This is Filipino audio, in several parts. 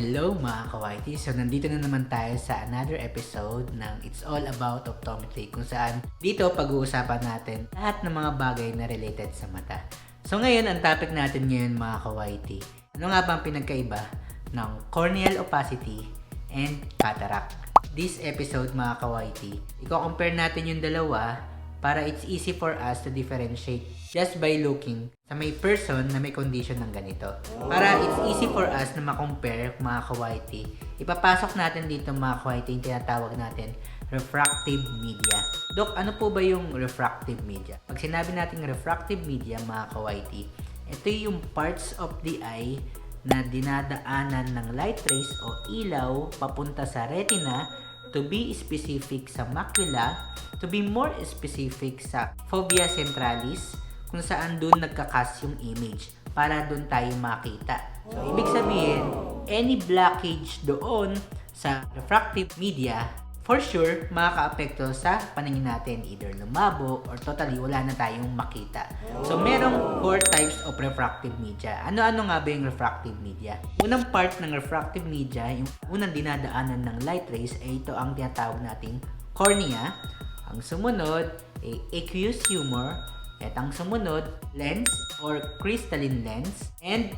Hello mga kawaiti! So nandito na naman tayo sa another episode ng It's All About Optometry kung saan dito pag-uusapan natin lahat ng mga bagay na related sa mata. So ngayon ang topic natin ngayon mga kawaiti, ano nga ba ang pinagkaiba ng corneal opacity and cataract? This episode mga kawaiti, i-compare natin yung dalawa para it's easy for us to differentiate just by looking sa may person na may condition ng ganito. Para it's easy for us na ma-compare mga kawaiti, ipapasok natin dito mga kawaiti yung tinatawag natin refractive media. Dok, ano po ba yung refractive media? Pag sinabi natin refractive media mga kawaiti, ito yung parts of the eye na dinadaanan ng light rays o ilaw papunta sa retina, to be specific sa macula, to be more specific sa fovea centralis, kung saan doon nagkakas yung image para doon tayo makita. So, ibig sabihin, any blockage doon sa refractive media, for sure, makaka-apekto sa paningin natin. Either lumabo or totally wala na tayong makita. So, merong 4 types of refractive media. Ano-ano nga ba yung refractive media? Unang part ng refractive media, yung unang dinadaanan ng light rays, ay ito ang tinatawag nating cornea. Ang sumunod ay aqueous humor. At ang sumunod, lens or crystalline lens and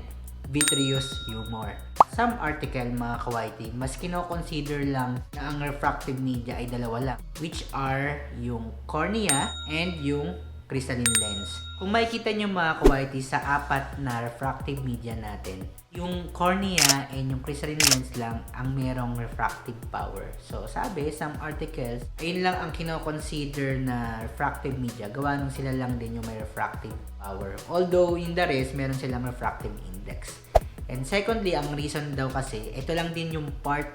vitreous humor. Some article mga kawaiti, mas kino-consider lang na ang refractive media ay dalawa lang, which are yung cornea and yung crystalline lens. Kung makikita nyo mga kawaiti sa 4 na refractive media natin, yung cornea and yung crystalline lens lang ang merong refractive power. So sabi, some articles, ayun lang ang kino-consider na refractive media. Gawa nung sila lang din yung may refractive power. Although in the rest, meron silang refractive index. And secondly, ang reason daw kasi, ito lang din yung part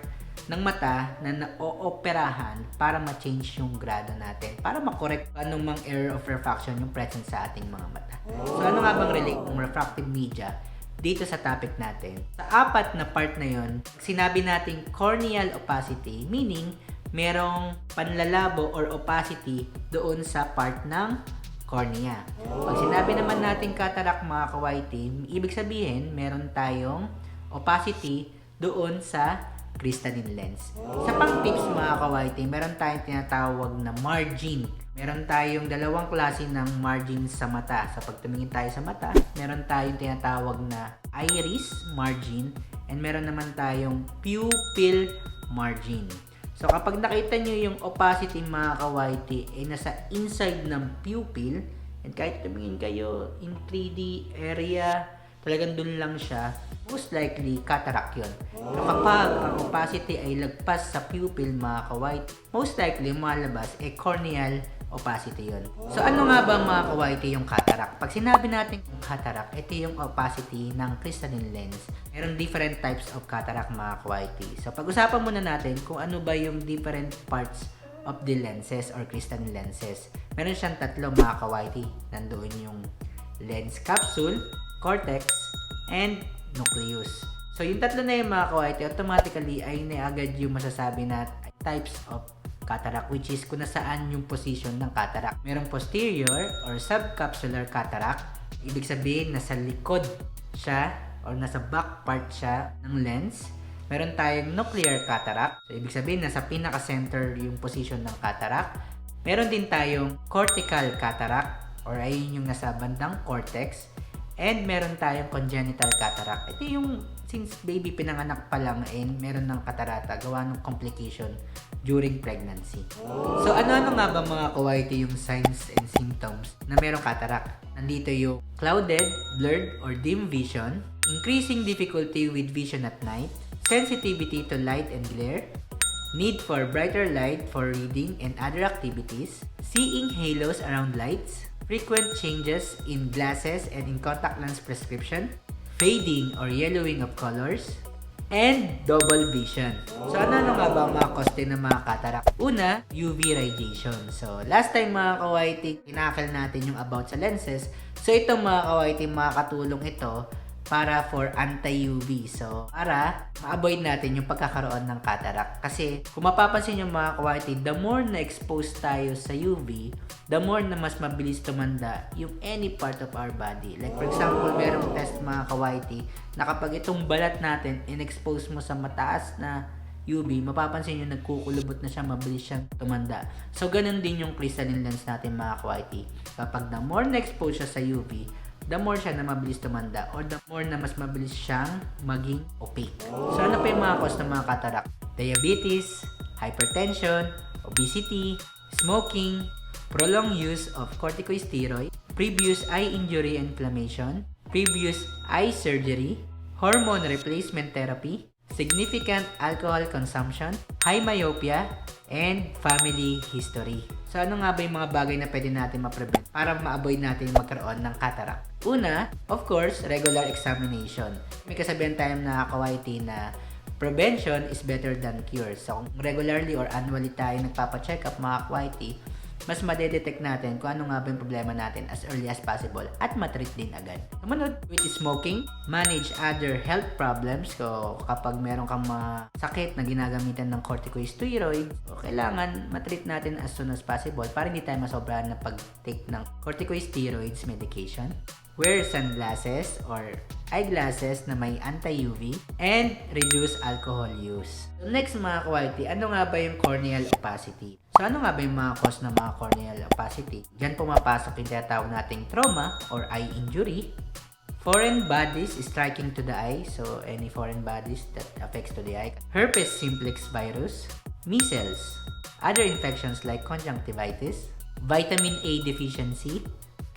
ng mata na na-ooperahan para ma-change yung grado natin. Para makorek anong mang error of refraction yung present sa ating mga mata. So ano nga bang relate ng refractive media dito sa topic natin? Sa 4 na part na yon, sinabi nating corneal opacity, meaning merong panlalabo or opacity doon sa part ng cornea. Pag sinabi naman natin cataract mga kawaiti, ibig sabihin meron tayong opacity doon sa crystalline lens. Sa pang tips mga kawaiti, meron tayong tinatawag na margin. Meron tayong dalawang klase ng margin sa mata. Sa pagtumingin tayo sa mata, meron tayong tinatawag na iris margin and meron naman tayong pupil margin. So kapag nakita nyo yung opacity mga kawaiti ay nasa inside ng pupil, and kahit tumingin kayo in 3D area, talagang dun lang siya, most likely cataract yun. So kapag ang opacity ay lagpas sa pupil mga kawaiti, most likely malabas ay corneal opacity yun. So ano nga ba mga kawaiti yung cataract? Pag sinabi natin yung cataract, ito yung opacity ng crystalline lens. Meron different types of cataract mga kawaiti. So pag-usapan muna natin kung ano ba yung different parts of the lenses or crystalline lenses. Meron siyang 3 mga kawaiti. Nandoon yung lens capsule, cortex, and nucleus. So yung 3 na yung mga kawaiti, automatically ay naagad yung masasabi na types of cataract, which is kung nasaan yung position ng cataract. Merong posterior or subcapsular cataract. Ibig sabihin, nasa likod siya or nasa back part siya ng lens. Meron tayong nuclear cataract. So, ibig sabihin, nasa pinaka-center yung position ng cataract. Meron din tayong cortical cataract or ayun yung nasa bandang cortex. And meron tayong congenital cataract. Ito yung since baby pinanganak pa lang meron ng katarata gawa ng complication during pregnancy. So ano-ano nga ba mga kawaiti yung signs and symptoms na merong cataract? Nandito yung clouded, blurred, or dim vision, increasing difficulty with vision at night, sensitivity to light and glare, need for brighter light for reading and other activities, seeing halos around lights, frequent changes in glasses and in contact lens prescription, fading or yellowing of colors, and double vision. So ano nga ba ang mga koste ng mga cataract? Una, UV radiation. So last time mga kawaiti, tinakal natin yung about sa lenses. So ito mga kawaiti, makakatulong ito para for anti-UV. So, para ma-avoid natin yung pagkakaroon ng cataract. Kasi, kung mapapansin yung mga ka-YT, the more na exposed tayo sa UV, the more na mas mabilis tumanda yung any part of our body. Like, for example, merong test mga ka-YT na kapag itong balat natin, in-expose mo sa mataas na UV, mapapansin nyo nagkukulubot na siya, mabilis siyang tumanda. So, ganun din yung crystalline lens natin mga ka-YT. Kapag the more na-expose siya sa UV, the more siya na mabilis tumanda or the more na mas mabilis siyang maging opaque. So, ano pa yung mga cause ng mga cataract? Diabetes, hypertension, obesity, smoking, prolonged use of corticosteroid, previous eye injury and inflammation, previous eye surgery, hormone replacement therapy, significant alcohol consumption, high myopia, and family history. So, ano nga ba yung mga bagay na pwede natin ma-prevent para ma-avoid natin magkaroon ng cataract? Una, of course, regular examination. May kasabihan tayo na ka-YT na prevention is better than cure. So, kung regularly or annually tayo nagpapa-check up mga ka-YT, mas madedetect natin kung ano nga ba yung problema natin as early as possible at matreat din agad. Sumunod, with smoking, manage other health problems. So, kapag meron kang mga sakit na ginagamitan ng corticosteroid, so kailangan matreat natin as soon as possible para hindi tayo masobrahan na pag-take ng corticosteroids medication. Wear sunglasses or eyeglasses na may anti-UV and reduce alcohol use. So next mga ka-YT, ano nga ba yung corneal opacity? So ano nga ba yung mga cause ng mga corneal opacity? Diyan pumapasok yung tinatawag nating trauma or eye injury, foreign bodies striking to the eye, so any foreign bodies that affects to the eye, herpes simplex virus, measles, other infections like conjunctivitis, vitamin A deficiency,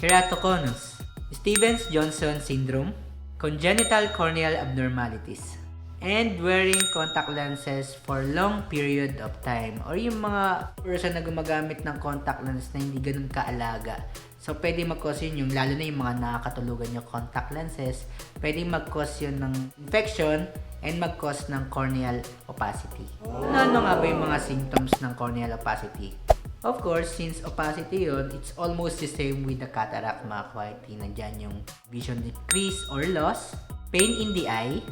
keratoconus, Stevens-Johnson syndrome, congenital corneal abnormalities, and wearing contact lenses for long period of time, or yung mga person na gumagamit ng contact lens na hindi ganun kaalaga. So, pwede mag-cause yun yung, lalo na yung mga nakakatulugan yung contact lenses, pwede mag-cause yun ng infection and mag-cause ng corneal opacity. Ano nga ba yung mga symptoms ng corneal opacity? Of course, since opacity yun, it's almost the same with the cataract mga ka-YT. Nandyan yung vision decrease or loss, pain in the eye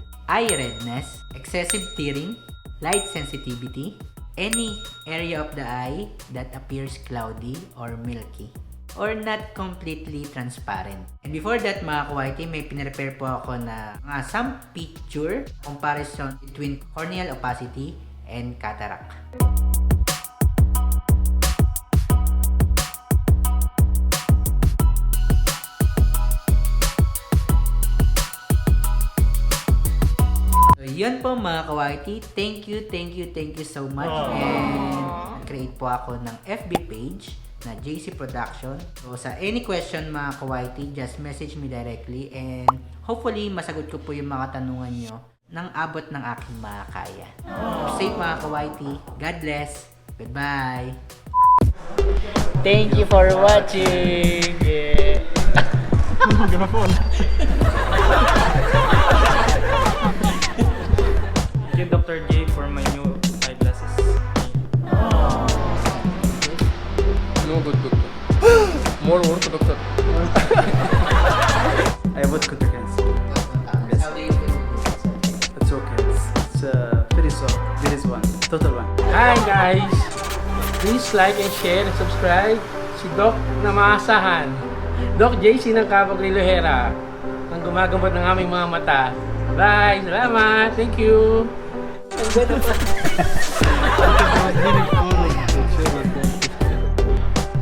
redness, excessive tearing, light sensitivity, any area of the eye that appears cloudy or milky, or not completely transparent. And before that mga ka-YT, may pinrepare po ako na some picture comparison between corneal opacity and cataract. Yun po mga ka-YT, thank you so much. And create po ako ng FB page na JC Production. So sa any question mga ka-YT, just message me directly and hopefully masagot ko po yung mga tanungan nyo ng abot ng aking makakaya. Safe mga ka-YT, God bless, goodbye. Thank you for watching. Yeah. Thank you, Dr. J, for my new eyeglasses. No good doctor. More work doctor. I bought contacts. How do you feel? It's okay. It's very soft. There is one. Total one. Hi guys! Please like and share and subscribe si Doc na maasahan. Doc JC ng Cabog Lilohera ang gumagamot ng aming mga mata. Bye! Salamat! Thank you!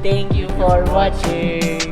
Thank you for watching!